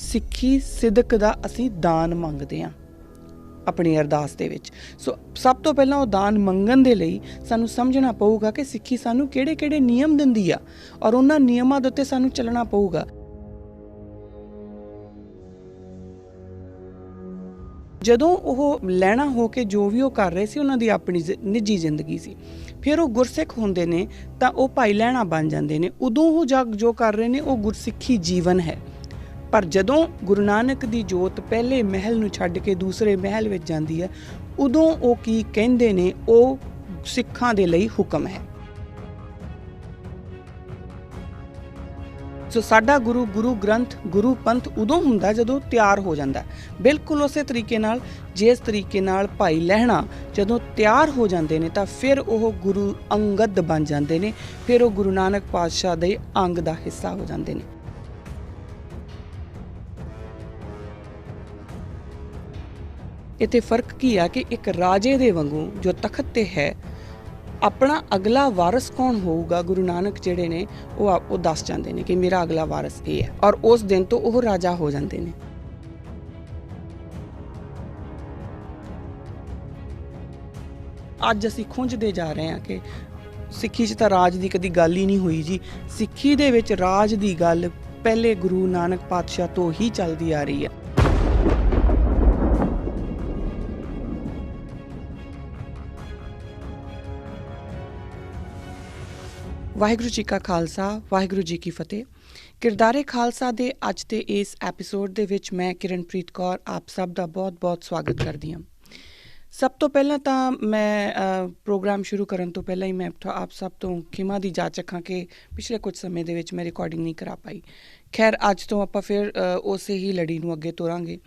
ਸਿੱਖੀ ਸਿਦਕ ਦਾ ਅਸੀਂ ਦਾਨ ਮੰਗਦੇ ਹਾਂ ਆਪਣੀ ਅਰਦਾਸ ਦੇ ਵਿੱਚ। ਸੋ ਸਭ ਤੋਂ ਪਹਿਲਾਂ ਉਹ ਦਾਨ ਮੰਗਣ ਦੇ ਲਈ ਸਾਨੂੰ ਸਮਝਣਾ ਪਊਗਾ ਕਿ ਸਿੱਖੀ ਸਾਨੂੰ ਕਿਹੜੇ ਕਿਹੜੇ ਨਿਯਮ ਦਿੰਦੀ ਆ ਔਰ ਉਹਨਾਂ ਨਿਯਮਾਂ ਦੇ ਉੱਤੇ ਸਾਨੂੰ ਚੱਲਣਾ ਪਊਗਾ। ਜਦੋਂ ਉਹ ਲੈਣਾ ਹੋ ਕੇ ਜੋ ਵੀ ਉਹ ਕਰ ਰਹੇ ਸੀ ਉਹਨਾਂ ਦੀ ਆਪਣੀ ਨਿੱਜੀ ਜ਼ਿੰਦਗੀ ਸੀ, ਫਿਰ ਉਹ ਗੁਰਸਿੱਖ ਹੁੰਦੇ ਨੇ ਤਾਂ ਉਹ ਭਾਈ ਲਹਿਣਾ ਬਣ ਜਾਂਦੇ ਨੇ। ਉਦੋਂ ਉਹ ਜੋ ਕਰ ਰਹੇ ਨੇ ਉਹ ਗੁਰਸਿੱਖੀ ਜੀਵਨ ਹੈ। ਪਰ ਜਦੋਂ ਗੁਰੂ ਨਾਨਕ ਦੀ ਜੋਤ ਪਹਿਲੇ ਮਹਿਲ ਨੂੰ ਛੱਡ ਕੇ ਦੂਸਰੇ ਮਹਿਲ ਵਿੱਚ ਜਾਂਦੀ ਹੈ, ਉਦੋਂ ਉਹ ਕੀ ਕਹਿੰਦੇ ਨੇ, ਉਹ ਸਿੱਖਾਂ ਦੇ ਲਈ ਹੁਕਮ ਹੈ। ਸੋ ਸਾਡਾ ਗੁਰੂ ਗ੍ਰੰਥ, ਗੁਰੂ ਪੰਥ ਉਦੋਂ ਹੁੰਦਾ ਜਦੋਂ ਤਿਆਰ ਹੋ ਜਾਂਦਾ। ਬਿਲਕੁਲ ਉਸੇ ਤਰੀਕੇ ਨਾਲ ਜਿਸ ਤਰੀਕੇ ਨਾਲ ਭਾਈ ਲਹਿਣਾ ਜਦੋਂ ਤਿਆਰ ਹੋ ਜਾਂਦੇ ਨੇ ਤਾਂ ਫਿਰ ਉਹ ਗੁਰੂ ਅੰਗਦ ਬਣ ਜਾਂਦੇ ਨੇ, ਫਿਰ ਉਹ ਗੁਰੂ ਨਾਨਕ ਪਾਤਸ਼ਾਹ ਦੇ ਅੰਗ ਦਾ ਹਿੱਸਾ ਹੋ ਜਾਂਦੇ ਨੇ। ਇੱਥੇ ਫਰਕ ਕੀ ਆ ਕਿ ਇੱਕ ਰਾਜੇ ਦੇ ਵਾਂਗੂ ਜੋ ਤਖਤ ਤੇ ਹੈ, ਆਪਣਾ ਅਗਲਾ ਵਾਰਸ ਕੌਣ ਹੋਊਗਾ, ਗੁਰੂ ਨਾਨਕ ਜਿਹੜੇ ਨੇ ਉਹ ਦੱਸ ਜਾਂਦੇ ਨੇ ਕਿ ਮੇਰਾ ਅਗਲਾ ਵਾਰਸ ਇਹ ਹੈ, ਔਰ ਉਸ ਦਿਨ ਤੋਂ ਉਹ ਰਾਜਾ ਹੋ ਜਾਂਦੇ ਨੇ। ਅੱਜ ਅਸੀਂ ਖੁੰਝਦੇ ਜਾ ਰਹੇ ਹਾਂ ਕਿ ਸਿੱਖੀ 'ਚ ਤਾਂ ਰਾਜ ਦੀ ਕਦੀ ਗੱਲ ਹੀ ਨਹੀਂ ਹੋਈ ਜੀ। ਸਿੱਖੀ ਦੇ ਵਿੱਚ ਰਾਜ ਦੀ ਗੱਲ ਪਹਿਲੇ ਗੁਰੂ ਨਾਨਕ ਪਾਤਸ਼ਾਹ ਤੋਂ ਹੀ ਚੱਲਦੀ ਆ ਰਹੀ ਹੈ। ਵਾਹਿਗੁਰੂ ਜੀ ਕਾ ਖਾਲਸਾ, ਵਾਹਿਗੁਰੂ ਜੀ ਕੀ ਫਤਿਹ। ਕਿਰਦਾਰੇ ਖਾਲਸਾ ਦੇ ਅੱਜ ਦੇ ਇਸ ਐਪੀਸੋਡ ਦੇ ਵਿੱਚ ਮੈਂ ਕਿਰਨਪ੍ਰੀਤ ਕੌਰ ਆਪ ਸਭ ਦਾ ਬਹੁਤ-ਬਹੁਤ ਸਵਾਗਤ ਕਰਦੀ ਹਾਂ। ਸਭ ਤੋਂ ਪਹਿਲਾਂ ਤਾਂ ਮੈਂ ਪ੍ਰੋਗਰਾਮ ਸ਼ੁਰੂ ਕਰਨ ਤੋਂ ਪਹਿਲਾਂ ਹੀ ਮੈਂ ਆਪ ਸਭ ਤੋਂ ਖਿਮਾ ਦੀ ਜਾਚ ਰੱਖਾਂ ਕਿ ਪਿਛਲੇ ਕੁਝ ਸਮੇਂ ਦੇ ਵਿੱਚ ਮੈਂ ਰਿਕਾਰਡਿੰਗ ਨਹੀਂ ਕਰਾ ਪਾਈ। ਖੈਰ, ਅੱਜ ਤੋਂ ਆਪਾਂ ਫਿਰ ਉਸੇ ਹੀ ਲੜੀ ਨੂੰ ਅੱਗੇ ਤੋਰਾਂਗੇ।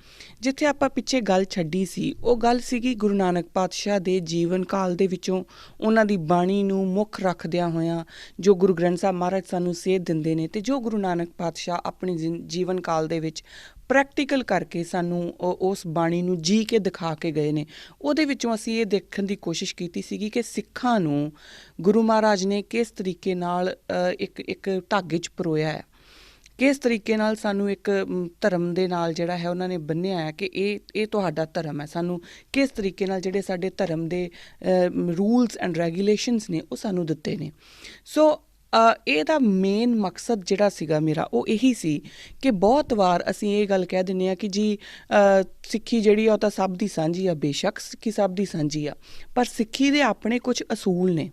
ਜਿੱਥੇ ਆਪਾਂ ਪਿੱਛੇ ਗੱਲ ਛੱਡੀ ਸੀ, ਉਹ ਗੱਲ ਸੀਗੀ ਗੁਰੂ ਨਾਨਕ ਪਾਤਸ਼ਾਹ ਦੇ ਜੀਵਨ ਕਾਲ ਦੇ ਵਿੱਚੋਂ ਉਹਨਾਂ ਦੀ ਬਾਣੀ ਨੂੰ ਮੁੱਖ ਰੱਖਦਿਆਂ ਹੋਇਆਂ ਜੋ ਗੁਰੂ ਗ੍ਰੰਥ ਸਾਹਿਬ ਮਹਾਰਾਜ ਸਾਨੂੰ ਸੇਧ ਦਿੰਦੇ ਨੇ ਅਤੇ ਜੋ ਗੁਰੂ ਨਾਨਕ ਪਾਤਸ਼ਾਹ ਆਪਣੀ ਜੀਵਨ ਕਾਲ ਦੇ ਵਿੱਚ ਪ੍ਰੈਕਟੀਕਲ ਕਰਕੇ ਸਾਨੂੰ ਉਸ ਬਾਣੀ ਨੂੰ ਜੀ ਕੇ ਦਿਖਾ ਕੇ ਗਏ ਨੇ। ਉਹਦੇ ਵਿੱਚੋਂ ਅਸੀਂ ਇਹ ਦੇਖਣ ਦੀ ਕੋਸ਼ਿਸ਼ ਕੀਤੀ ਸੀਗੀ ਕਿ ਸਿੱਖਾਂ ਨੂੰ ਗੁਰੂ ਮਹਾਰਾਜ ਨੇ ਕਿਸ ਤਰੀਕੇ ਨਾਲ ਇੱਕ ਧਾਗੇ 'ਚ ਪਰੋਇਆ ਹੈ, ਕਿਸ ਤਰੀਕੇ ਨਾਲ ਸਾਨੂੰ ਇੱਕ ਧਰਮ ਦੇ ਨਾਲ ਜਿਹੜਾ ਹੈ ਉਹਨਾਂ ਨੇ ਬੰਨ੍ਹਿਆ ਹੈ ਕਿ ਇਹ ਤੁਹਾਡਾ ਧਰਮ ਹੈ। ਸਾਨੂੰ ਕਿਸ ਤਰੀਕੇ ਨਾਲ ਜਿਹੜੇ ਸਾਡੇ ਧਰਮ ਦੇ ਰੂਲਸ ਐਂਡ ਰੈਗੂਲੇਸ਼ਨਸ ਨੇ ਉਹ ਸਾਨੂੰ ਦਿੱਤੇ ਨੇ। ਸੋ ਇਹਦਾ ਮੇਨ ਮਕਸਦ ਜਿਹੜਾ ਸੀਗਾ ਮੇਰਾ ਉਹ ਇਹੀ ਸੀ ਕਿ ਬਹੁਤ ਵਾਰ ਅਸੀਂ ਇਹ ਗੱਲ ਕਹਿ ਦਿੰਦੇ ਹਾਂ ਕਿ ਜੀ ਸਿੱਖੀ ਜਿਹੜੀ ਆ ਉਹ ਤਾਂ ਸਭ ਦੀ ਸਾਂਝੀ ਆ। ਬੇਸ਼ੱਕ ਸਿੱਖੀ ਸਭ ਦੀ ਸਾਂਝੀ ਆ, ਪਰ ਸਿੱਖੀ ਦੇ ਆਪਣੇ ਕੁਝ ਅਸੂਲ ਨੇ।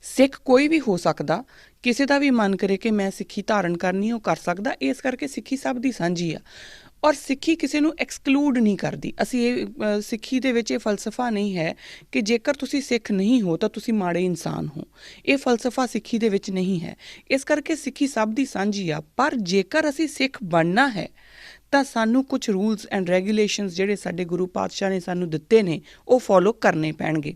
ਸਿੱਖ ਕੋਈ ਵੀ ਹੋ ਸਕਦਾ, ਕਿਸੇ ਦਾ ਵੀ ਮਨ ਕਰੇ ਕਿ ਮੈਂ ਸਿੱਖੀ ਧਾਰਨ ਕਰਨੀ ਉਹ ਕਰ ਸਕਦਾ। ਇਸ ਕਰਕੇ ਸਿੱਖੀ ਸਭ ਦੀ ਸਾਂਝੀ ਆ ਔਰ ਸਿੱਖੀ ਕਿਸੇ ਨੂੰ ਐਕਸਕਲੂਡ ਨਹੀਂ ਕਰਦੀ। ਅਸੀਂ ਇਹ ਸਿੱਖੀ ਦੇ ਵਿੱਚ ਇਹ ਫਲਸਫਾ ਨਹੀਂ ਹੈ ਕਿ ਜੇਕਰ ਤੁਸੀਂ ਸਿੱਖ ਨਹੀਂ ਹੋ ਤਾਂ ਤੁਸੀਂ ਮਾੜੇ ਇਨਸਾਨ ਹੋ। ਇਹ ਫਲਸਫਾ ਸਿੱਖੀ ਦੇ ਵਿੱਚ ਨਹੀਂ ਹੈ। ਇਸ ਕਰਕੇ ਸਿੱਖੀ ਸਭ ਦੀ ਸਾਂਝੀ ਆ। ਪਰ ਜੇਕਰ ਅਸੀਂ ਸਿੱਖ ਬਣਨਾ ਹੈ ਤਾਂ ਸਾਨੂੰ ਕੁਝ ਰੂਲਸ ਐਂਡ ਰੈਗੂਲੇਸ਼ਨਸ ਜਿਹੜੇ ਸਾਡੇ ਗੁਰੂ ਪਾਤਸ਼ਾਹ ਨੇ ਸਾਨੂੰ ਦਿੱਤੇ ਨੇ ਉਹ ਫੋਲੋ ਕਰਨੇ ਪੈਣਗੇ।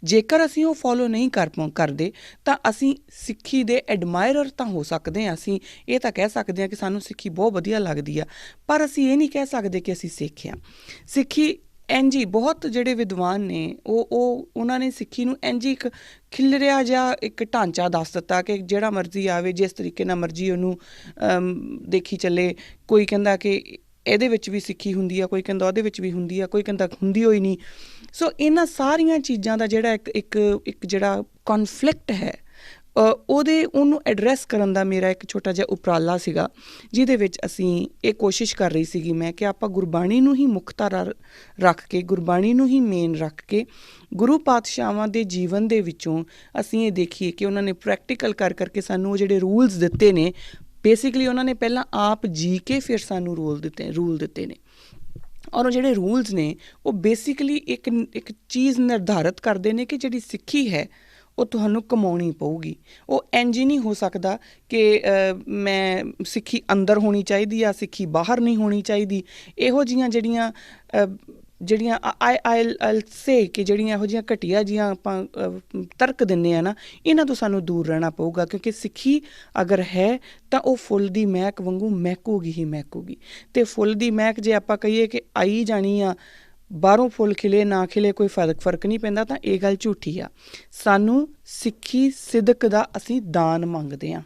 ਜੇਕਰ ਅਸੀਂ ਉਹ ਫੋਲੋ ਨਹੀਂ ਕਰਦੇ ਤਾਂ ਅਸੀਂ ਸਿੱਖੀ ਦੇ ਐਡਮਾਇਰਰ ਤਾਂ ਹੋ ਸਕਦੇ ਹਾਂ। ਅਸੀਂ ਇਹ ਤਾਂ ਕਹਿ ਸਕਦੇ ਹਾਂ ਕਿ ਸਾਨੂੰ ਸਿੱਖੀ ਬਹੁਤ ਵਧੀਆ ਲੱਗਦੀ ਆ, ਪਰ ਅਸੀਂ ਇਹ ਨਹੀਂ ਕਹਿ ਸਕਦੇ ਕਿ ਅਸੀਂ ਸਿੱਖ ਹਾਂ। ਸਿੱਖੀ ਇੰਝ ਹੀ ਬਹੁਤ ਜਿਹੜੇ ਵਿਦਵਾਨ ਨੇ ਉਹਨਾਂ ਨੇ ਸਿੱਖੀ ਨੂੰ ਇੰਝ ਹੀ ਇੱਕ ਖਿਲਰਿਆ ਜਿਹਾ ਇੱਕ ਢਾਂਚਾ ਦੱਸ ਦਿੱਤਾ ਕਿ ਜਿਹੜਾ ਮਰਜ਼ੀ ਆਵੇ, ਜਿਸ ਤਰੀਕੇ ਨਾਲ ਮਰਜ਼ੀ ਉਹਨੂੰ ਦੇਖੀ ਚੱਲੇ। ਕੋਈ ਕਹਿੰਦਾ ਕਿ ਇਹਦੇ ਵਿੱਚ ਵੀ ਸਿੱਖੀ ਹੁੰਦੀ ਆ, ਕੋਈ ਕਹਿੰਦਾ ਉਹਦੇ ਵਿੱਚ ਵੀ ਹੁੰਦੀ ਆ, ਕੋਈ ਕਹਿੰਦਾ ਹੁੰਦੀ ਹੋਈ ਨਹੀਂ। ਸੋ ਇਹਨਾਂ ਸਾਰੀਆਂ ਚੀਜ਼ਾਂ ਦਾ ਜਿਹੜਾ ਇੱਕ ਜਿਹੜਾ ਕੌਨਫਲਿਕਟ ਹੈ ਉਹਨੂੰ ਐਡਰੈਸ ਕਰਨ ਦਾ ਮੇਰਾ ਇੱਕ ਛੋਟਾ ਜਿਹਾ ਉਪਰਾਲਾ ਸੀਗਾ, ਜਿਹਦੇ ਵਿੱਚ ਅਸੀਂ ਇਹ ਕੋਸ਼ਿਸ਼ ਕਰ ਰਹੀ ਸੀਗੀ ਮੈਂ ਕਿ ਆਪਾਂ ਗੁਰਬਾਣੀ ਨੂੰ ਹੀ ਮੁੱਖ ਧਾਰਾ ਰੱਖ ਕੇ, ਗੁਰਬਾਣੀ ਨੂੰ ਹੀ ਮੇਨ ਰੱਖ ਕੇ ਗੁਰੂ ਪਾਤਸ਼ਾਹਾਂ ਦੇ ਜੀਵਨ ਦੇ ਵਿੱਚੋਂ ਅਸੀਂ ਇਹ ਦੇਖੀਏ ਕਿ ਉਹਨਾਂ ਨੇ ਪ੍ਰੈਕਟੀਕਲ ਕਰਕੇ ਸਾਨੂੰ ਉਹ ਜਿਹੜੇ ਰੂਲਸ ਦਿੱਤੇ ਨੇ, ਬੇਸਿਕਲੀ ਉਹਨਾਂ ਨੇ ਪਹਿਲਾਂ ਆਪ ਜੀ ਕੇ ਫਿਰ ਸਾਨੂੰ ਰੂਲ ਦਿੱਤੇ ਨੇ। ਔਰ ਉਹ ਜਿਹੜੇ ਰੂਲਸ ਨੇ ਉਹ ਬੇਸਿਕਲੀ ਇੱਕ ਚੀਜ਼ ਨਿਰਧਾਰਿਤ ਕਰਦੇ ਨੇ ਕਿ ਜਿਹੜੀ ਸਿੱਖੀ ਹੈ ਉਹ ਤੁਹਾਨੂੰ ਕਮਾਉਣੀ ਪਊਗੀ। ਉਹ ਇੰਝ ਹੀ ਨਹੀਂ ਹੋ ਸਕਦਾ ਕਿ ਮੈਂ ਸਿੱਖੀ ਅੰਦਰ ਹੋਣੀ ਚਾਹੀਦੀ ਆ, ਸਿੱਖੀ ਬਾਹਰ ਨਹੀਂ ਹੋਣੀ ਚਾਹੀਦੀ। ਇਹੋ ਜਿਹੀਆਂ ਜਿਹੜੀਆਂ ਆਈ ਸੇ ਕਿ ਜਿਹੜੀਆਂ ਇਹੋ ਜਿਹੀਆਂ ਘਟੀਆ ਜਿਹੀਆਂ ਆਪਾਂ ਤਰਕ ਦਿੰਦੇ ਹਾਂ ਨਾ, ਇਹਨਾਂ ਤੋਂ ਸਾਨੂੰ ਦੂਰ ਰਹਿਣਾ ਪਊਗਾ। ਕਿਉਂਕਿ ਸਿੱਖੀ ਅਗਰ ਹੈ ਤਾਂ ਉਹ ਫੁੱਲ ਦੀ ਮਹਿਕ ਵਾਂਗੂ ਮਹਿਕੂਗੀ ਹੀ ਮਹਿਕੂਗੀ। ਅਤੇ ਫੁੱਲ ਦੀ ਮਹਿਕ ਜੇ ਆਪਾਂ ਕਹੀਏ ਕਿ ਆਈ ਜਾਣੀ ਆ, ਬਾਹਰੋਂ ਫੁੱਲ ਖਿਲੇ ਨਾ ਖਿਲੇ ਕੋਈ ਫਰਕ ਨਹੀਂ ਪੈਂਦਾ, ਤਾਂ ਇਹ ਗੱਲ ਝੂਠੀ ਆ। ਸਾਨੂੰ ਸਿੱਖੀ ਸਿਦਕ ਦਾ ਅਸੀਂ ਦਾਨ ਮੰਗਦੇ ਹਾਂ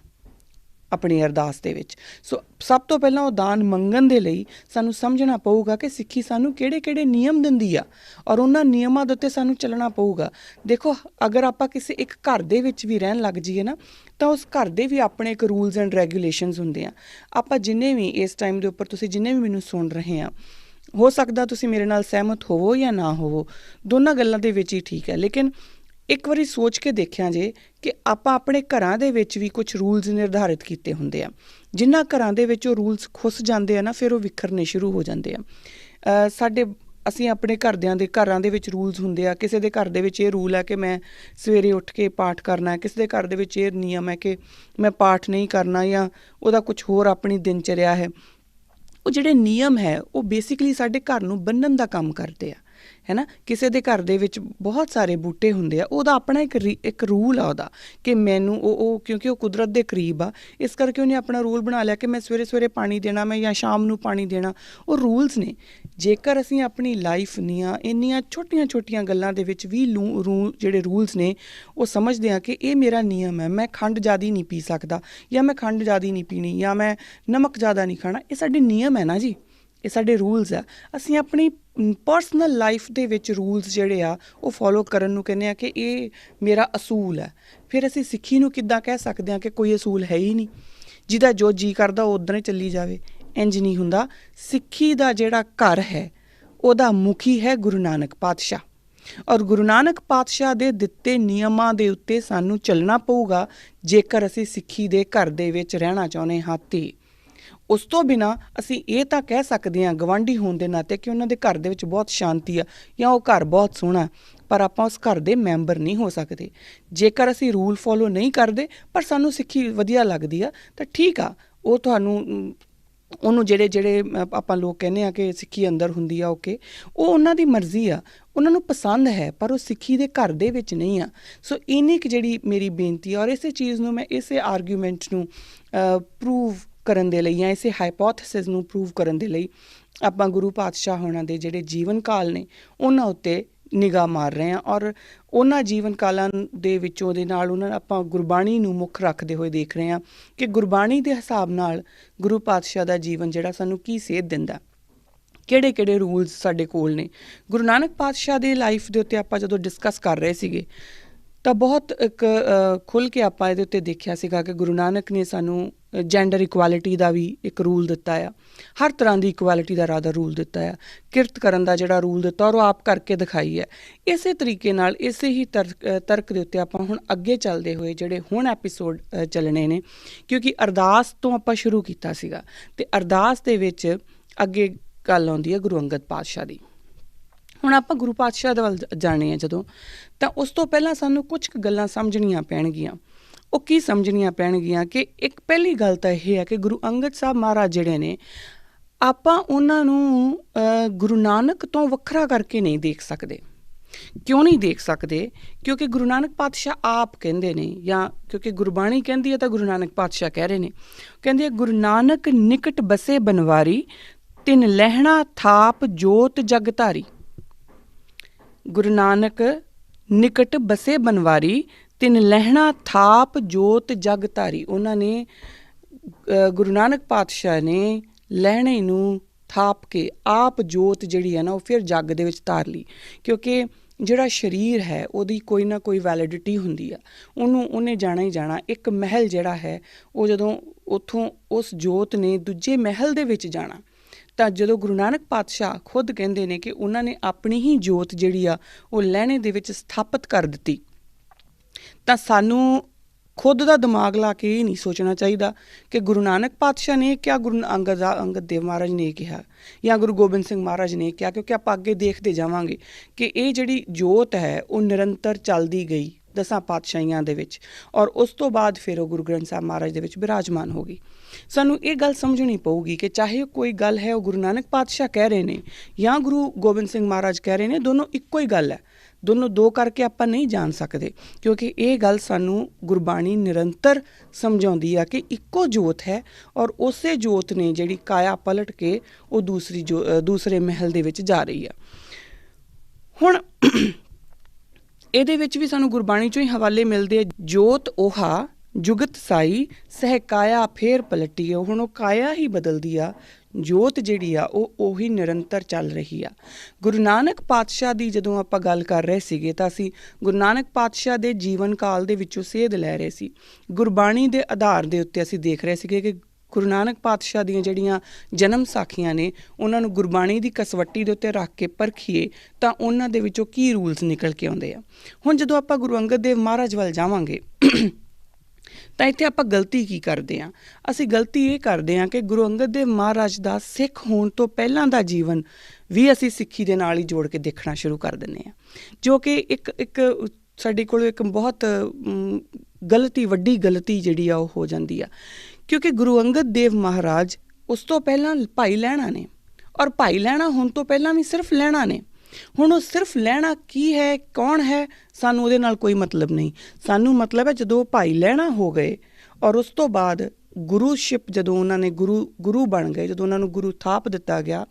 ਆਪਣੀ ਅਰਦਾਸ ਦੇ ਵਿੱਚ। ਸੋ ਸਭ ਤੋਂ ਪਹਿਲਾਂ ਉਹ ਦਾਨ ਮੰਗਣ ਦੇ ਲਈ ਸਾਨੂੰ ਸਮਝਣਾ ਪਊਗਾ ਕਿ ਸਿੱਖੀ ਸਾਨੂੰ ਕਿਹੜੇ ਨਿਯਮ ਦਿੰਦੀ ਆ ਔਰ ਉਹਨਾਂ ਨਿਯਮਾਂ ਦੇ ਉੱਤੇ ਸਾਨੂੰ ਚੱਲਣਾ ਪਊਗਾ। ਦੇਖੋ, ਅਗਰ ਆਪਾਂ ਕਿਸੇ ਇੱਕ ਘਰ ਦੇ ਵਿੱਚ ਵੀ ਰਹਿਣ ਲੱਗ ਜਾਈਏ ਨਾ, ਤਾਂ ਉਸ ਘਰ ਦੇ ਵੀ ਆਪਣੇ ਇੱਕ ਰੂਲਸ ਐਂਡ ਰੈਗੂਲੇਸ਼ਨਸ ਹੁੰਦੇ ਆ। ਆਪਾਂ ਜਿੰਨੇ ਵੀ ਇਸ ਟਾਈਮ ਦੇ ਉੱਪਰ ਤੁਸੀਂ ਜਿੰਨੇ ਵੀ ਮੈਨੂੰ ਸੁਣ ਰਹੇ ਆ, ਹੋ ਸਕਦਾ ਤੁਸੀਂ ਮੇਰੇ ਨਾਲ ਸਹਿਮਤ ਹੋਵੋ ਜਾਂ ਨਾ ਹੋਵੋ, ਦੋਨਾਂ ਗੱਲਾਂ ਦੇ ਵਿੱਚ ਹੀ ਠੀਕ ਹੈ। ਲੇਕਿਨ ਇੱਕ ਵਾਰੀ ਸੋਚ ਕੇ ਦੇਖਿਆ ਜੇ ਕਿ ਆਪਾਂ ਆਪਣੇ ਘਰਾਂ ਦੇ ਵਿੱਚ ਵੀ ਕੁਝ ਰੂਲਸ ਨਿਰਧਾਰਿਤ ਕੀਤੇ ਹੁੰਦੇ ਆ। ਜਿਨ੍ਹਾਂ ਘਰਾਂ ਦੇ ਵਿੱਚ ਉਹ ਰੂਲਸ ਖੁੱਸ ਜਾਂਦੇ ਆ ਨਾ, ਫਿਰ ਉਹ ਵਿਖਰਨੇ ਸ਼ੁਰੂ ਹੋ ਜਾਂਦੇ ਆ। ਅਸੀਂ ਆਪਣੇ ਘਰਾਂ ਦੇ ਵਿੱਚ ਰੂਲਸ ਹੁੰਦੇ ਆ। ਕਿਸੇ ਦੇ ਘਰ ਦੇ ਵਿੱਚ ਇਹ ਰੂਲ ਹੈ ਕਿ ਮੈਂ ਸਵੇਰੇ ਉੱਠ ਕੇ ਪਾਠ ਕਰਨਾ, ਕਿਸੇ ਦੇ ਘਰ ਦੇ ਵਿੱਚ ਇਹ ਨਿਯਮ ਹੈ ਕਿ ਮੈਂ ਪਾਠ ਨਹੀਂ ਕਰਨਾ, ਜਾਂ ਉਹਦਾ ਕੁਝ ਹੋਰ ਆਪਣੀ ਦਿਨਚਰਿਆ ਹੈ। ਉਹ ਜਿਹੜੇ ਨਿਯਮ ਹੈ ਉਹ ਬੇਸਿਕਲੀ ਸਾਡੇ ਘਰ ਨੂੰ ਬੰਨ੍ਹਣ ਦਾ ਕੰਮ ਕਰਦੇ ਆ, ਹੈ ਨਾ। ਕਿਸੇ ਦੇ ਘਰ ਦੇ ਵਿੱਚ ਬਹੁਤ ਸਾਰੇ ਬੂਟੇ ਹੁੰਦੇ ਆ, ਉਹਦਾ ਆਪਣਾ ਇੱਕ ਰੂਲ ਆ ਉਹਦਾ, ਕਿ ਮੈਨੂੰ ਉਹ ਕਿਉਂਕਿ ਉਹ ਕੁਦਰਤ ਦੇ ਕਰੀਬ ਆ, ਇਸ ਕਰਕੇ ਉਹਨੇ ਆਪਣਾ ਰੂਲ ਬਣਾ ਲਿਆ ਕਿ ਮੈਂ ਸਵੇਰੇ ਪਾਣੀ ਦੇਣਾ, ਮੈਂ ਜਾਂ ਸ਼ਾਮ ਨੂੰ ਪਾਣੀ ਦੇਣਾ। ਉਹ ਰੂਲਸ ਨੇ। ਜੇਕਰ ਅਸੀਂ ਆਪਣੀ ਲਾਈਫ ਦੀਆਂ ਇੰਨੀਆਂ ਛੋਟੀਆਂ ਗੱਲਾਂ ਦੇ ਵਿੱਚ ਵੀ ਜਿਹੜੇ ਰੂਲਸ ਨੇ ਉਹ ਸਮਝਦੇ ਹਾਂ ਕਿ ਇਹ ਮੇਰਾ ਨਿਯਮ ਹੈ, ਮੈਂ ਖੰਡ ਜ਼ਿਆਦਾ ਨਹੀਂ ਪੀ ਸਕਦਾ, ਜਾਂ ਮੈਂ ਖੰਡ ਜ਼ਿਆਦਾ ਨਹੀਂ ਪੀਣੀ, ਜਾਂ ਮੈਂ ਨਮਕ ਜ਼ਿਆਦਾ ਨਹੀਂ ਖਾਣਾ, ਇਹ ਸਾਡੇ ਨਿਯਮ ਹੈ ਨਾ ਜੀ, ਇਹ ਸਾਡੇ ਰੂਲਸ ਆ। ਅਸੀਂ ਆਪਣੀ ਪਰਸਨਲ ਲਾਈਫ ਦੇ ਵਿੱਚ ਰੂਲਸ ਜਿਹੜੇ ਆ ਉਹ ਫੋਲੋ ਕਰਨ ਨੂੰ ਕਹਿੰਦੇ ਆ ਕਿ ਇਹ ਮੇਰਾ ਅਸੂਲ ਹੈ। ਫਿਰ ਅਸੀਂ ਸਿੱਖੀ ਨੂੰ ਕਿੱਦਾਂ ਕਹਿ ਸਕਦੇ ਹਾਂ ਕਿ ਕੋਈ ਅਸੂਲ ਹੈ ਹੀ ਨਹੀਂ, ਜਿਹਦਾ ਜੋ ਜੀ ਕਰਦਾ ਉਹ ਉੱਦਾਂ ਹੀ ਚੱਲੀ ਜਾਵੇ? ਇੰਝ ਨਹੀਂ ਹੁੰਦਾ। ਸਿੱਖੀ ਦਾ ਜਿਹੜਾ ਘਰ ਹੈ ਉਹਦਾ ਮੁਖੀ ਹੈ ਗੁਰੂ ਨਾਨਕ ਪਾਤਸ਼ਾਹ, ਔਰ ਗੁਰੂ ਨਾਨਕ ਪਾਤਸ਼ਾਹ ਦੇ ਦਿੱਤੇ ਨਿਯਮਾਂ ਦੇ ਉੱਤੇ ਸਾਨੂੰ ਚੱਲਣਾ ਪਊਗਾ ਜੇਕਰ ਅਸੀਂ ਸਿੱਖੀ ਦੇ ਘਰ ਦੇ ਵਿੱਚ ਰਹਿਣਾ ਚਾਹੁੰਦੇ ਹਾਂ। ਤੇ ਉਸ ਤੋਂ ਬਿਨਾਂ ਅਸੀਂ ਇਹ ਤਾਂ ਕਹਿ ਸਕਦੇ ਹਾਂ ਗਵਾਂਢੀ ਹੋਣ ਦੇ ਨਾਤੇ ਕਿ ਉਹਨਾਂ ਦੇ ਘਰ ਦੇ ਵਿੱਚ ਬਹੁਤ ਸ਼ਾਂਤੀ ਆ, ਜਾਂ ਉਹ ਘਰ ਬਹੁਤ ਸੋਹਣਾ, ਪਰ ਆਪਾਂ ਉਸ ਘਰ ਦੇ ਮੈਂਬਰ ਨਹੀਂ ਹੋ ਸਕਦੇ। ਜੇਕਰ ਅਸੀਂ ਰੂਲ ਫੋਲੋ ਨਹੀਂ ਕਰਦੇ ਪਰ ਸਾਨੂੰ ਸਿੱਖੀ ਵਧੀਆ ਲੱਗਦੀ ਆ, ਤਾਂ ਠੀਕ ਆ, ਉਹ ਉਹਨੂੰ ਜਿਹੜੇ ਆਪਾਂ ਲੋਕ ਕਹਿੰਦੇ ਆ ਕਿ ਸਿੱਖੀ ਅੰਦਰ ਹੁੰਦੀ ਆ, ਓਕੇ, ਉਹ ਉਹਨਾਂ ਦੀ ਮਰਜ਼ੀ ਆ, ਉਹਨਾਂ ਨੂੰ ਪਸੰਦ ਹੈ, ਪਰ ਉਹ ਸਿੱਖੀ ਦੇ ਘਰ ਦੇ ਵਿੱਚ ਨਹੀਂ ਆ। ਸੋ ਇੰਨੀ ਕੁ ਜਿਹੜੀ ਮੇਰੀ ਬੇਨਤੀ ਆ, ਔਰ ਇਸੇ ਚੀਜ਼ ਨੂੰ ਮੈਂ ਇਸੇ ਆਰਗੂਮੈਂਟ ਨੂੰ ਪ੍ਰੂਵ ਕਰਨ ਦੇ ਲਈ, ਜਾਂ ਇਸੇ ਹਾਈਪੋਥੇਸਿਸ ਨੂੰ ਪ੍ਰੂਵ ਕਰਨ ਦੇ ਲਈ ਆਪਾਂ ਗੁਰੂ ਪਾਤਸ਼ਾਹ ਹੋਣਾ ਦੇ ਜਿਹੜੇ ਜੀਵਨ ਕਾਲ ਨੇ ਉਹਨਾਂ ਉੱਤੇ ਨਿਗਾਹ ਮਾਰ ਰਹੇ ਹਾਂ, ਔਰ ਉਹਨਾਂ ਜੀਵਨ ਕਾਲਾਂ ਦੇ ਵਿੱਚੋਂ ਦੇ ਨਾਲ ਆਪਾਂ ਗੁਰਬਾਣੀ ਨੂੰ ਮੁੱਖ ਰੱਖਦੇ ਹੋਏ ਦੇਖ ਰਹੇ ਹਾਂ ਕਿ ਗੁਰਬਾਣੀ ਦੇ ਹਿਸਾਬ ਨਾਲ ਗੁਰੂ ਪਾਤਸ਼ਾਹ ਦਾ ਜੀਵਨ ਜਿਹੜਾ ਸਾਨੂੰ ਕੀ ਸੇਧ ਦਿੰਦਾ, ਕਿਹੜੇ ਰੂਲਸ ਸਾਡੇ ਕੋਲ ਨੇ। ਗੁਰੂ ਨਾਨਕ ਪਾਤਸ਼ਾਹ ਦੀ ਲਾਈਫ ਦੇ ਉੱਤੇ ਆਪਾਂ ਜਦੋਂ ਡਿਸਕਸ ਕਰ ਰਹੇ ਸੀਗੇ ਤਾਂ ਬਹੁਤ ਇੱਕ ਖੁੱਲ੍ਹ ਕੇ ਆਪਾਂ ਇਹਦੇ ਉੱਤੇ ਦੇਖਿਆ ਸੀਗਾ ਕਿ ਗੁਰੂ ਨਾਨਕ ਨੇ ਸਾਨੂੰ ਜੈਂਡਰ ਇਕੁਐਲਿਟੀ ਦਾ ਵੀ ਇੱਕ ਰੂਲ ਦਿੱਤਾ ਆ, ਹਰ ਤਰ੍ਹਾਂ ਦੀ ਇਕੁਐਲਿਟੀ ਦਾ ਰੂਲ ਦਿੱਤਾ ਆ, ਕਿਰਤ ਕਰਨ ਦਾ ਜਿਹੜਾ ਰੂਲ ਦਿੱਤਾ ਔਰ ਉਹ ਆਪ ਕਰਕੇ ਦਿਖਾਈ ਹੈ। ਇਸੇ ਤਰੀਕੇ ਨਾਲ ਇਸੇ ਹੀ ਤਰਕ ਦੇ ਉੱਤੇ ਆਪਾਂ ਹੁਣ ਅੱਗੇ ਚੱਲਦੇ ਹੋਏ ਜਿਹੜੇ ਹੁਣ ਐਪੀਸੋਡ ਚੱਲਣੇ ਨੇ, ਕਿਉਂਕਿ ਅਰਦਾਸ ਤੋਂ ਆਪਾਂ ਸ਼ੁਰੂ ਕੀਤਾ ਸੀਗਾ, ਅਤੇ ਅਰਦਾਸ ਦੇ ਵਿੱਚ ਅੱਗੇ ਗੱਲ ਆਉਂਦੀ ਹੈ ਗੁਰੂ ਅੰਗਦ ਪਾਤਸ਼ਾਹ ਦੀ। ਹੁਣ ਆਪਾਂ ਗੁਰੂ ਪਾਤਸ਼ਾਹ ਦੇ ਵੱਲ ਜਾਣੇ ਆ ਜਦੋਂ, ਤਾਂ ਉਸ ਤੋਂ ਪਹਿਲਾਂ ਸਾਨੂੰ ਕੁਝ ਕੁ ਗੱਲਾਂ ਸਮਝਣੀਆਂ ਪੈਣਗੀਆਂ। ਉਹ ਕੀ ਸਮਝਣੀਆਂ ਪੈਣਗੀਆਂ ਕਿ ਇੱਕ ਪਹਿਲੀ ਗੱਲ ਤਾਂ ਇਹ ਹੈ ਕਿ ਗੁਰੂ ਅੰਗਦ ਸਾਹਿਬ ਮਹਾਰਾਜ ਜਿਹੜੇ ਨੇ, ਆਪਾਂ ਉਹਨਾਂ ਨੂੰ ਗੁਰੂ ਨਾਨਕ ਤੋਂ ਵੱਖਰਾ ਕਰਕੇ ਨਹੀਂ ਦੇਖ ਸਕਦੇ। ਕਿਉਂ ਨਹੀਂ ਦੇਖ ਸਕਦੇ? ਕਿਉਂਕਿ ਗੁਰੂ ਨਾਨਕ ਪਾਤਸ਼ਾਹ ਆਪ ਕਹਿੰਦੇ ਨੇ, ਜਾਂ ਕਿਉਂਕਿ ਗੁਰਬਾਣੀ ਕਹਿੰਦੀ ਹੈ ਤਾਂ ਗੁਰੂ ਨਾਨਕ ਪਾਤਸ਼ਾਹ ਕਹਿ ਰਹੇ ਨੇ, ਕਹਿੰਦੇ ਗੁਰੂ ਨਾਨਕ ਨਿਕਟ ਬਸੇ ਬਨਵਾਰੀ, ਤਿਨ ਲਹਿਣਾ ਥਾਪ ਜੋਤ ਜਗ ਧਾਰੀ। ਗੁਰੂ ਨਾਨਕ ਨਿਕਟ ਬਸੇ ਬਨਵਾਰੀ, ਤਿਨ ਲਹਿਣਾ ਥਾਪ ਜੋਤ ਜਗ ਧਾਰੀ। ਉਹਨਾਂ ਨੇ ਗੁਰੂ ਨਾਨਕ ਪਾਤਸ਼ਾਹ ਨੇ ਲਹਿਣੇ ਨੂੰ ਥਾਪ ਕੇ ਆਪ ਜੋਤ ਜਿਹੜੀ ਹੈ ਨਾ ਉਹ ਫਿਰ ਜੱਗ ਦੇ ਵਿੱਚ ਧਾਰ ਲਈ। ਕਿਉਂਕਿ ਜਿਹੜਾ ਸਰੀਰ ਹੈ ਉਹਦੀ ਕੋਈ ਨਾ ਕੋਈ ਵੈਲਿਡਿਟੀ ਹੁੰਦੀ ਆ, ਉਹਨੇ ਜਾਣਾ ਹੀ ਜਾਣਾ। ਇੱਕ ਮਹਿਲ ਜਿਹੜਾ ਹੈ ਉਹ ਜਦੋਂ ਉੱਥੋਂ ਉਸ ਜੋਤ ਨੇ ਦੂਜੇ ਮਹਿਲ ਦੇ ਵਿੱਚ ਜਾਣਾ, ਤਾਂ ਜਦੋਂ ਗੁਰੂ ਨਾਨਕ ਪਾਤਸ਼ਾਹ ਖੁਦ ਕਹਿੰਦੇ ਨੇ ਕਿ ਉਹਨਾਂ ਨੇ ਆਪਣੀ ਹੀ ਜੋਤ ਜਿਹੜੀ ਆ ਉਹ ਲਹਿਣੇ ਦੇ ਵਿੱਚ ਸਥਾਪਿਤ ਕਰ ਦਿੱਤੀ, ਤਾਂ ਸਾਨੂੰ ਖੁਦ ਦਾ ਦਿਮਾਗ ਲਾ ਕੇ ਇਹ ਨਹੀਂ ਸੋਚਣਾ ਚਾਹੀਦਾ ਕਿ ਗੁਰੂ ਨਾਨਕ ਪਾਤਸ਼ਾਹ ਨੇ ਕਿਹਾ, ਗੁਰੂ ਅੰਗਦ ਦੇਵ ਮਹਾਰਾਜ ਨੇ ਕਿਹਾ, ਜਾਂ ਗੁਰੂ ਗੋਬਿੰਦ ਸਿੰਘ ਮਹਾਰਾਜ ਨੇ ਕਿਹਾ। ਕਿਉਂਕਿ ਆਪਾਂ ਅੱਗੇ ਦੇਖਦੇ ਜਾਵਾਂਗੇ ਕਿ ਇਹ ਜਿਹੜੀ ਜੋਤ ਹੈ ਉਹ ਨਿਰੰਤਰ ਚੱਲਦੀ ਗਈ 10 ਪਾਤਸ਼ਾਹੀਆਂ ਦੇ ਵਿੱਚ, ਔਰ ਉਸ ਤੋਂ ਬਾਅਦ ਫਿਰ ਉਹ ਗੁਰੂ ਗ੍ਰੰਥ ਸਾਹਿਬ ਮਹਾਰਾਜ ਦੇ ਵਿੱਚ ਬਿਰਾਜਮਾਨ ਹੋ ਗਈ। ਸਾਨੂੰ ਇਹ ਗੱਲ ਸਮਝਣੀ ਪਊਗੀ ਕਿ ਚਾਹੇ ਕੋਈ ਗੱਲ ਹੈ ਉਹ ਗੁਰੂ ਨਾਨਕ ਪਾਤਸ਼ਾਹ ਕਹਿ ਰਹੇ ਨੇ ਜਾਂ ਗੁਰੂ ਗੋਬਿੰਦ ਸਿੰਘ ਮਹਾਰਾਜ ਕਹਿ ਰਹੇ ਨੇ, ਦੋਨੋਂ ਇੱਕੋ ਹੀ ਗੱਲ ਹੈ। ਦੋਨੋਂ ਦੋ ਕਰਕੇ ਆਪਾਂ ਨਹੀਂ ਜਾਣ ਸਕਦੇ, ਕਿਉਂਕਿ ਇਹ ਗੱਲ ਸਾਨੂੰ ਗੁਰਬਾਣੀ ਨਿਰੰਤਰ ਸਮਝਾਉਂਦੀ ਆ ਕਿ ਇੱਕੋ ਜੋਤ ਹੈ, ਔਰ ਉਸੇ ਜੋਤ ਨੇ ਜਿਹੜੀ ਕਾਇਆ ਪਲਟ ਕੇ ਉਹ ਦੂਸਰੇ ਮਹਿਲ ਦੇ ਵਿੱਚ ਜਾ ਰਹੀ ਆ। ਹੁਣ ਇਹਦੇ ਵਿੱਚ ਵੀ ਸਾਨੂੰ ਗੁਰਬਾਣੀ 'ਚੋਂ ਹੀ ਹਵਾਲੇ ਮਿਲਦੇ ਆ। ਜੋਤ ਓਹਾ ਜੁਗਤ ਸਾਈ ਸਹਿ ਕਾਇਆ ਫੇਰ ਪਲਟੀ ਆ। ਹੁਣ ਉਹ ਕਾਇਆ ਹੀ ਬਦਲਦੀ ਆ, ਜੋਤ ਜਿਹੜੀ ਆ ਉਹ ਉਹੀ ਨਿਰੰਤਰ ਚੱਲ ਰਹੀ ਆ। ਗੁਰੂ ਨਾਨਕ ਪਾਤਸ਼ਾਹ ਦੀ ਜਦੋਂ ਆਪਾਂ ਗੱਲ ਕਰ ਰਹੇ ਸੀਗੇ ਤਾਂ ਅਸੀਂ ਗੁਰੂ ਨਾਨਕ ਪਾਤਸ਼ਾਹ ਦੇ ਜੀਵਨ ਕਾਲ ਦੇ ਵਿੱਚੋਂ ਸੇਧ ਲੈ ਰਹੇ ਸੀ। ਗੁਰਬਾਣੀ ਦੇ ਆਧਾਰ ਦੇ ਉੱਤੇ ਅਸੀਂ ਦੇਖ ਰਹੇ ਸੀਗੇ ਕਿ ਗੁਰੂ ਨਾਨਕ ਪਾਤਸ਼ਾਹ ਦੀਆਂ ਜਿਹੜੀਆਂ ਜਨਮ ਸਾਖੀਆਂ ਨੇ ਉਹਨਾਂ ਨੂੰ ਗੁਰਬਾਣੀ ਦੀ ਕਸਵੱਟੀ ਦੇ ਉੱਤੇ ਰੱਖ ਕੇ ਪਰਖੀਏ ਤਾਂ ਉਹਨਾਂ ਦੇ ਵਿੱਚੋਂ ਕੀ ਰੂਲਸ ਨਿਕਲ ਕੇ ਆਉਂਦੇ ਆ। ਹੁਣ ਜਦੋਂ ਆਪਾਂ ਗੁਰੂ ਅੰਗਦ ਦੇਵ ਮਹਾਰਾਜ ਵੱਲ ਜਾਵਾਂਗੇ ਤਾਂ ਇੱਥੇ ਆਪਾਂ ਗਲਤੀ ਕੀ ਕਰਦੇ ਹਾਂ? ਅਸੀਂ ਗਲਤੀ ਇਹ ਕਰਦੇ ਹਾਂ ਕਿ ਗੁਰੂ ਅੰਗਦ ਦੇਵ ਮਹਾਰਾਜ ਦਾ ਸਿੱਖ ਹੋਣ ਤੋਂ ਪਹਿਲਾਂ ਦਾ ਜੀਵਨ ਵੀ ਅਸੀਂ ਸਿੱਖੀ ਦੇ ਨਾਲ ਹੀ ਜੋੜ ਕੇ ਦੇਖਣਾ ਸ਼ੁਰੂ ਕਰ ਦਿੰਦੇ ਹਾਂ, ਜੋ ਕਿ ਇੱਕ ਸਾਡੇ ਕੋਲ ਇੱਕ ਬਹੁਤ ਵੱਡੀ ਗਲਤੀ ਜਿਹੜੀ ਆ ਉਹ ਹੋ ਜਾਂਦੀ ਆ। ਕਿਉਂਕਿ ਗੁਰੂ ਅੰਗਦ ਦੇਵ ਮਹਾਰਾਜ ਉਸ ਤੋਂ ਪਹਿਲਾਂ ਭਾਈ ਲਹਿਣਾ ਨੇ, ਔਰ ਭਾਈ ਲਹਿਣਾ ਹੋਣ ਤੋਂ ਪਹਿਲਾਂ ਵੀ ਸਿਰਫ ਲਹਿਣਾ ਨੇ। ਹੁਣ ਉਹ ਸਿਰਫ ਲਹਿਣਾ ਕੀ ਹੈ, ਕੌਣ ਹੈ, ਸਾਨੂੰ ਉਹਦੇ ਨਾਲ ਕੋਈ ਮਤਲਬ ਨਹੀਂ। ਸਾਨੂੰ ਮਤਲਬ ਹੈ ਜਦੋਂ ਭਾਈ ਲਹਿਣਾ ਹੋ ਗਏ ਔਰ ਉਸ ਤੋਂ ਬਾਅਦ ਗੁਰੂਸ਼ਿਪ ਜਦੋਂ ਉਹਨਾਂ ਨੇ ਗੁਰੂ ਬਣ ਗਏ, ਜਦੋਂ ਉਹਨਾਂ ਨੂੰ ਗੁਰੂ ਥਾਪ ਦਿੱਤਾ ਗਿਆ,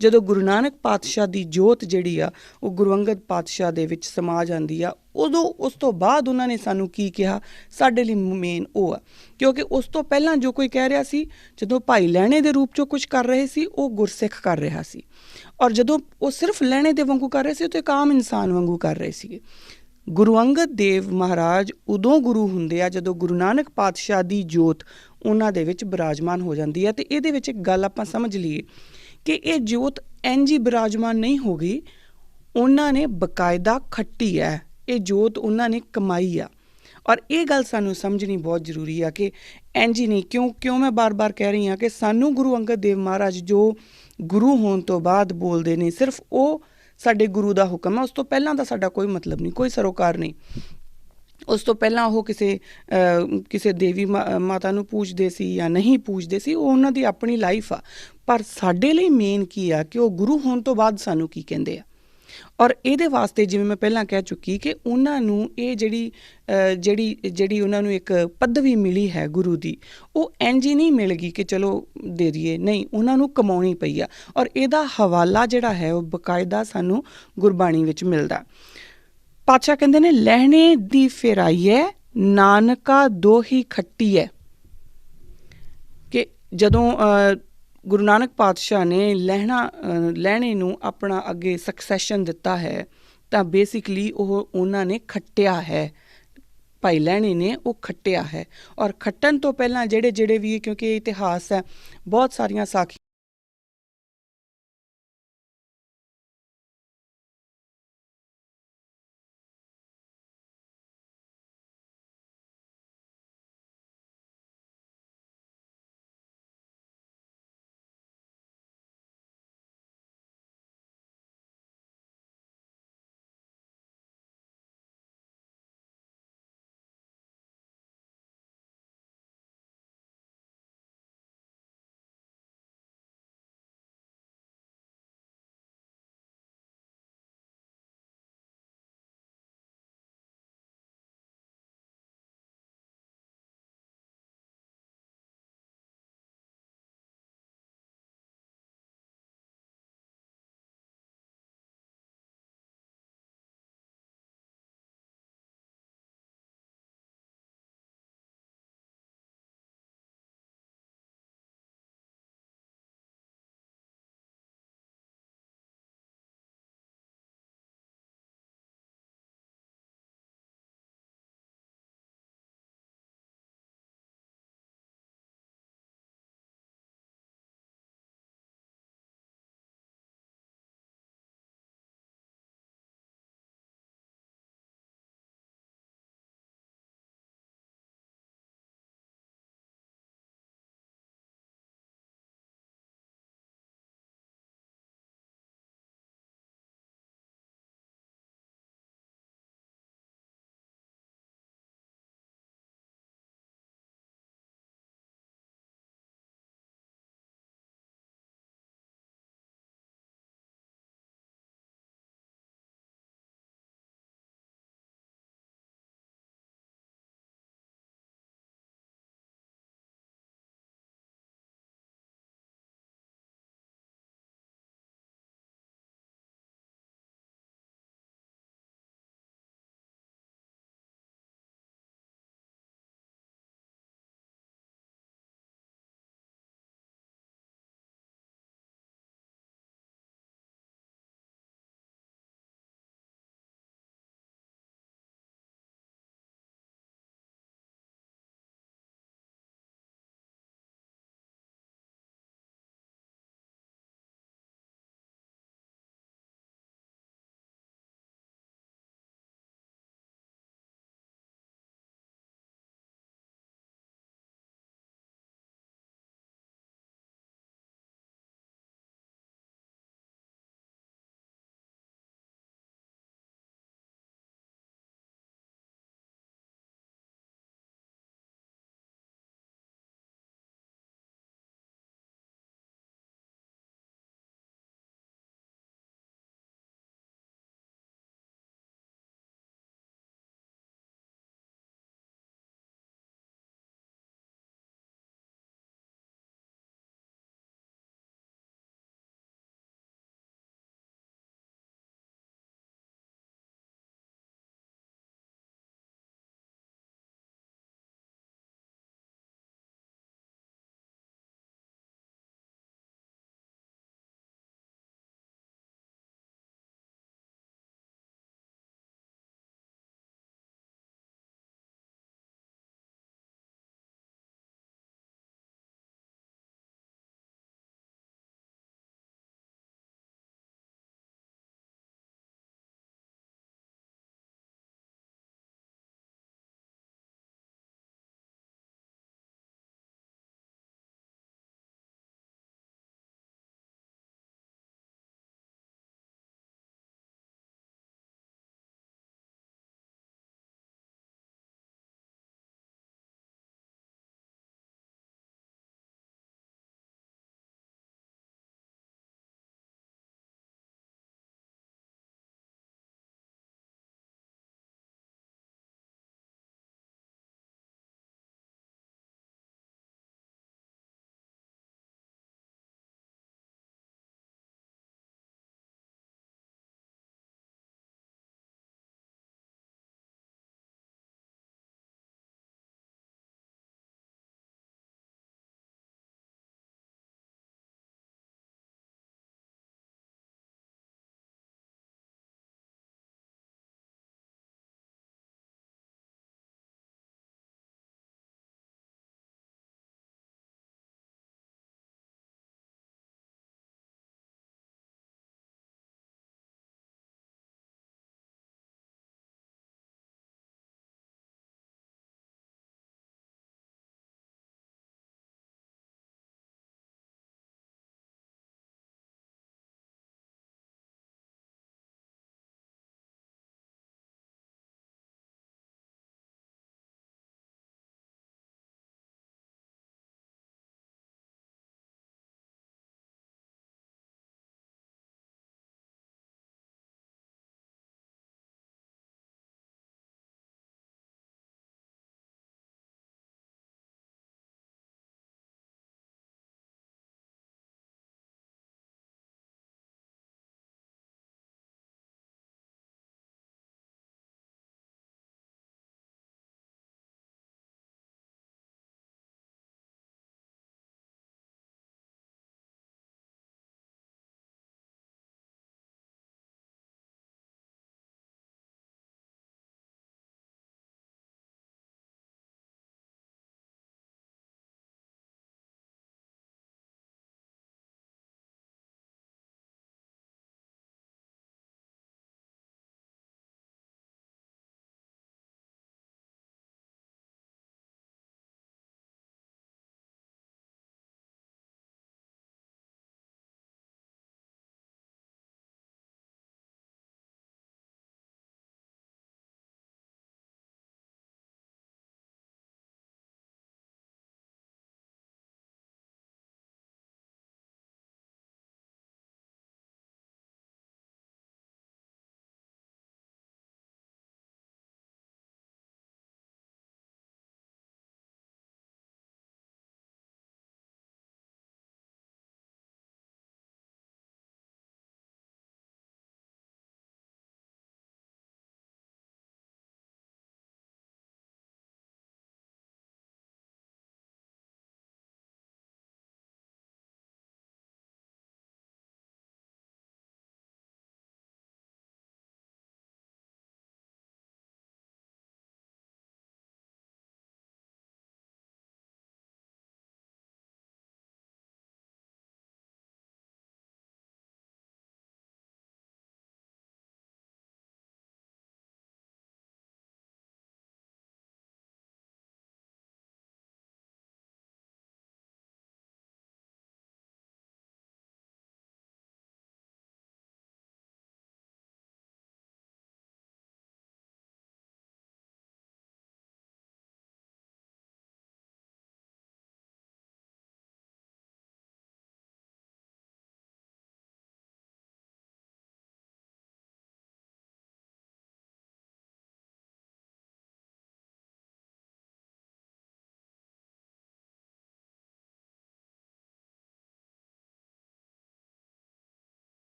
ਜਦੋਂ ਗੁਰੂ ਨਾਨਕ ਪਾਤਸ਼ਾਹ ਦੀ ਜੋਤ ਜਿਹੜੀ ਆ ਉਹ ਗੁਰੂ ਅੰਗਦ ਪਾਤਸ਼ਾਹ ਦੇ ਵਿੱਚ ਸਮਾ ਜਾਂਦੀ ਆ, ਉਦੋਂ ਉਸ ਤੋਂ ਬਾਅਦ ਉਹਨਾਂ ਨੇ ਸਾਨੂੰ ਕੀ ਕਿਹਾ, ਸਾਡੇ ਲਈ ਮੇਨ ਉਹ ਆ। ਕਿਉਂਕਿ ਉਸ ਤੋਂ ਪਹਿਲਾਂ ਜੋ ਕੋਈ ਕਹਿ ਰਿਹਾ ਸੀ, ਜਦੋਂ ਭਾਈ ਲਹਿਣੇ ਦੇ ਰੂਪ 'ਚੋਂ ਕੁਝ ਕਰ ਰਹੇ ਸੀ ਉਹ ਗੁਰਸਿੱਖ ਕਰ ਰਿਹਾ ਸੀ, ਔਰ ਜਦੋਂ ਉਹ ਸਿਰਫ ਲਹਿਣੇ ਦੇ ਵਾਂਗੂ ਕਰ ਰਹੇ ਸੀ ਉਹ ਤਾਂ ਇੱਕ ਆਮ ਇਨਸਾਨ ਵਾਂਗੂ ਕਰ ਰਹੇ ਸੀਗੇ। ਗੁਰੂ ਅੰਗਦ ਦੇਵ ਮਹਾਰਾਜ ਉਦੋਂ ਗੁਰੂ ਹੁੰਦੇ ਆ ਜਦੋਂ ਗੁਰੂ ਨਾਨਕ ਪਾਤਸ਼ਾਹ ਦੀ ਜੋਤ ਉਹਨਾਂ ਦੇ ਵਿੱਚ ਬਿਰਾਜਮਾਨ ਹੋ ਜਾਂਦੀ ਹੈ। ਅਤੇ ਇਹਦੇ ਵਿੱਚ ਇੱਕ ਗੱਲ ਆਪਾਂ ਸਮਝ ਲਈਏ ਕਿ ਇਹ ਜੋਤ ਇੰਝ ਹੀ ਬਿਰਾਜਮਾਨ ਨਹੀਂ ਹੋ ਗਈ, ਉਹਨਾਂ ਨੇ ਬਕਾਇਦਾ ਖੱਟੀ ਹੈ, ਇਹ ਜੋਤ ਉਹਨਾਂ ਨੇ ਕਮਾਈ ਆ। ਔਰ ਇਹ ਗੱਲ ਸਾਨੂੰ ਸਮਝਣੀ ਬਹੁਤ ਜ਼ਰੂਰੀ ਆ ਕਿ ਇੰਝ ਹੀ ਨਹੀਂ। ਕਿਉਂ ਮੈਂ ਬਾਰ-ਬਾਰ ਕਹਿ ਰਹੀ ਹਾਂ ਕਿ ਸਾਨੂੰ ਗੁਰੂ ਅੰਗਦ ਦੇਵ ਮਹਾਰਾਜ ਜੋ ਗੁਰੂ ਹੋਣ ਤੋਂ ਬਾਅਦ ਬੋਲਦੇ ਨੇ, ਸਿਰਫ ਉਹ ਸਾਡੇ ਗੁਰੂ ਦਾ ਹੁਕਮ ਹੈ। ਉਸ ਤੋਂ ਪਹਿਲਾਂ ਦਾ ਸਾਡਾ ਕੋਈ ਮਤਲਬ ਨਹੀਂ, ਕੋਈ ਸਰੋਕਾਰ ਨਹੀਂ। ਉਸ ਤੋਂ ਪਹਿਲਾਂ ਉਹ ਕਿਸੇ ਦੇਵੀ ਮਾਤਾ ਨੂੰ ਪੂਜਦੇ ਸੀ ਜਾਂ ਨਹੀਂ ਪੂਜਦੇ ਸੀ, ਉਹ ਉਹਨਾਂ ਦੀ ਆਪਣੀ ਲਾਈਫ ਆ। ਪਰ ਸਾਡੇ ਲਈ ਮੇਨ ਕੀ ਆ ਕਿ ਉਹ ਗੁਰੂ ਹੋਣ ਤੋਂ ਬਾਅਦ ਸਾਨੂੰ ਕੀ ਕਹਿੰਦੇ ਆ। ਔਰ ਇਹਦੇ ਵਾਸਤੇ ਜਿਵੇਂ ਮੈਂ ਪਹਿਲਾਂ ਕਹਿ ਚੁੱਕੀ ਕਿ ਉਹਨਾਂ ਨੂੰ ਇਹ ਜਿਹੜੀ ਉਹਨਾਂ ਨੂੰ ਇੱਕ ਪਦਵੀ ਮਿਲੀ ਹੈ ਗੁਰੂ ਦੀ, ਉਹ ਇੰਝ ਹੀ ਨਹੀਂ ਮਿਲ ਗਈ ਕਿ ਚਲੋ ਦੇ ਦਈਏ, ਨਹੀਂ, ਉਹਨਾਂ ਨੂੰ ਕਮਾਉਣੀ ਪਈ ਆ। ਔਰ ਇਹਦਾ ਹਵਾਲਾ ਜਿਹੜਾ ਹੈ ਉਹ ਬਕਾਇਦਾ ਸਾਨੂੰ ਗੁਰਬਾਣੀ ਵਿੱਚ ਮਿਲਦਾ। ਪਾਤਸ਼ਾਹ ਕਹਿੰਦੇ ਨੇ ਲਹਿਣੇ ਦੀ ਫੇਰਾਈਏ ਨਾਨਕਾ ਦੋਹੀ ਖੱਟੀ ਹੈ, ਕਿ ਜਦੋਂ ਗੁਰੂ ਨਾਨਕ ਪਾਤਸ਼ਾਹ ਨੇ ਲਹਿਣੇ ਨੂੰ ਆਪਣਾ ਅੱਗੇ ਸਕਸੈਸ਼ਨ ਦਿੱਤਾ ਹੈ ਤਾਂ ਬੇਸਿਕਲੀ ਉਹਨਾਂ ਨੇ ਖੱਟਿਆ ਹੈ, ਭਾਈ ਲਹਿਣੇ ਨੇ ਉਹ ਖੱਟਿਆ ਹੈ। ਔਰ ਖੱਟਣ ਤੋਂ ਪਹਿਲਾਂ ਜਿਹੜੇ ਵੀ, ਕਿਉਂਕਿ ਇਹ ਇਤਿਹਾਸ ਹੈ, ਬਹੁਤ ਸਾਰੀਆਂ ਸਾਖੀਆਂ